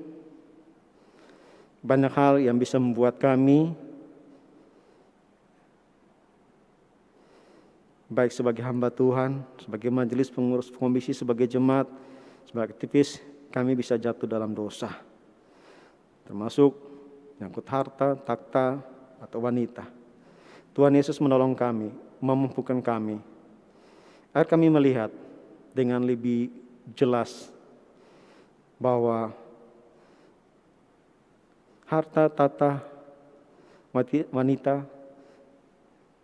banyak hal yang bisa membuat kami, baik sebagai hamba Tuhan, sebagai majelis pengurus komisi, sebagai jemaat, sebagai aktivis, kami bisa jatuh dalam dosa. Termasuk nyangkut harta, takhta, atau wanita. Tuhan Yesus menolong kami, memampukan kami, agar kami melihat dengan lebih jelas bahwa harta, takhta, wanita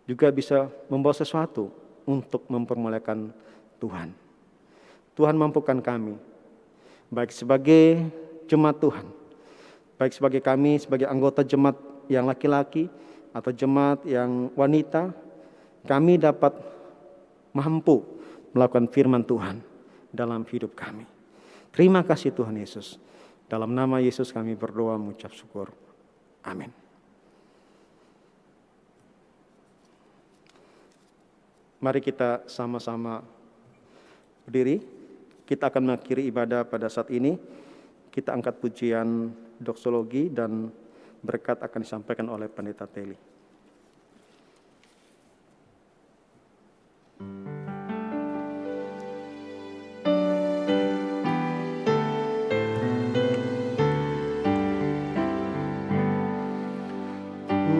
juga bisa membawa sesuatu untuk mempermuliakan Tuhan. Tuhan mampukan kami, baik sebagai jemaat Tuhan, baik sebagai kami sebagai anggota jemaat yang laki-laki atau jemaat yang wanita, kami dapat mampu melakukan firman Tuhan dalam hidup kami. Terima kasih Tuhan Yesus. Dalam nama Yesus kami berdoa mengucap syukur. Amin. Mari kita sama-sama berdiri. Kita akan mengakhiri ibadah pada saat ini. Kita angkat pujian doksologi dan berkat akan disampaikan oleh Pendeta Teli.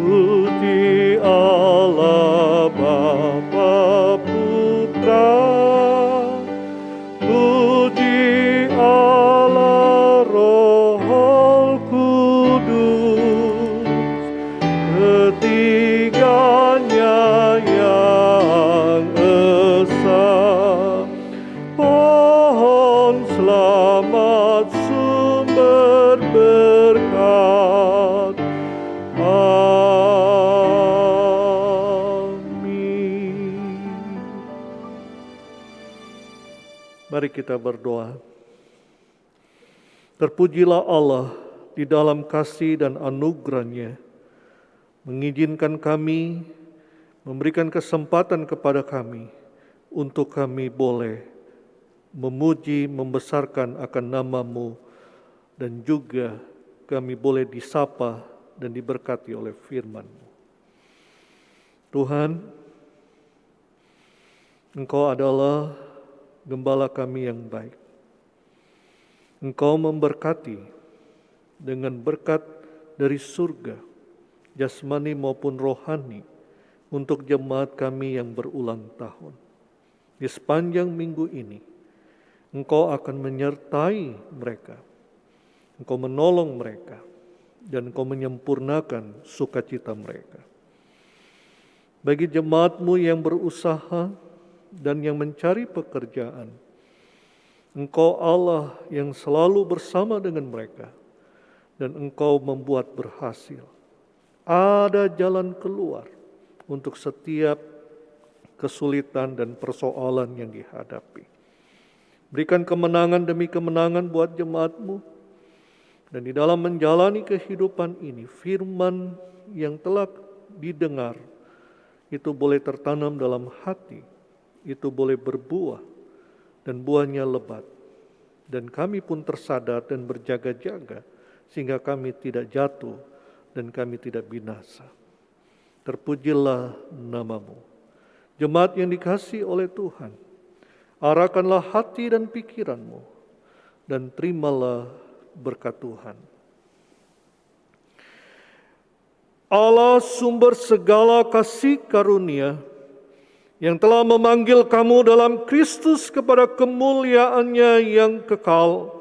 Puji Allah Bapa Putra, puji Allah Roh Kudus, ketiganya yang esa. Pohon selamat sumber berkat. Mari kita berdoa. Terpujilah Allah di dalam kasih dan anugerah-Nya, mengizinkan kami, memberikan kesempatan kepada kami untuk kami boleh memuji, membesarkan akan nama-Mu, dan juga kami boleh disapa dan diberkati oleh firman-Mu. Tuhan, Engkau adalah Gembala kami yang baik. Engkau memberkati dengan berkat dari surga, jasmani maupun rohani, untuk jemaat kami yang berulang tahun. Di sepanjang minggu ini, Engkau akan menyertai mereka. Engkau menolong mereka, dan Engkau menyempurnakan sukacita mereka. Bagi jemaat-Mu yang berusaha dan yang mencari pekerjaan, Engkau Allah yang selalu bersama dengan mereka, dan Engkau membuat berhasil. Ada jalan keluar untuk setiap kesulitan dan persoalan yang dihadapi. Berikan kemenangan demi kemenangan buat jemaat-Mu, Dan di dalam menjalani kehidupan ini, firman yang telah didengar itu boleh tertanam dalam hati, itu boleh berbuah, dan buahnya lebat. Dan kami pun tersadar dan berjaga-jaga, sehingga kami tidak jatuh dan kami tidak binasa. Terpujilah nama-Mu. Jemaat yang dikasihi oleh Tuhan, arahkanlah hati dan pikiran-Mu, dan terimalah berkat Tuhan. Allah sumber segala kasih karunia, yang telah memanggil kamu dalam Kristus kepada kemuliaan-Nya yang kekal,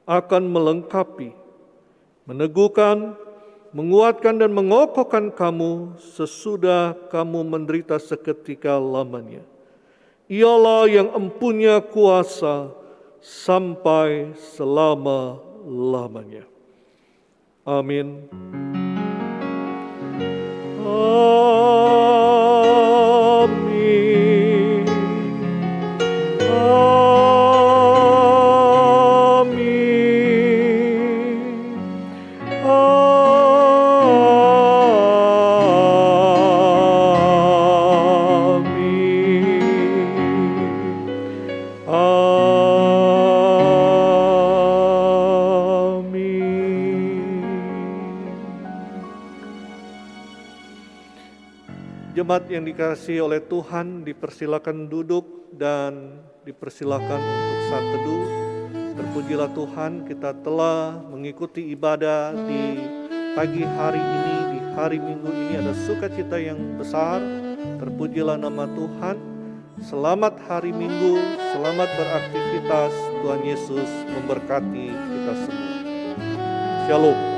akan melengkapi, meneguhkan, menguatkan dan mengokohkan kamu sesudah kamu menderita seketika lamanya. Ialah yang empunya kuasa sampai selama-lamanya. Amin. Amin. Amin. Jemaat yang dikasihi oleh Tuhan, dipersilakan duduk dan dipersilakan untuk saat teduh. Terpujilah Tuhan, kita telah mengikuti ibadah di pagi hari ini, di hari Minggu ini ada sukacita yang besar. Terpujilah nama Tuhan. Selamat hari Minggu, selamat beraktivitas. Tuhan Yesus memberkati kita semua. Shalom.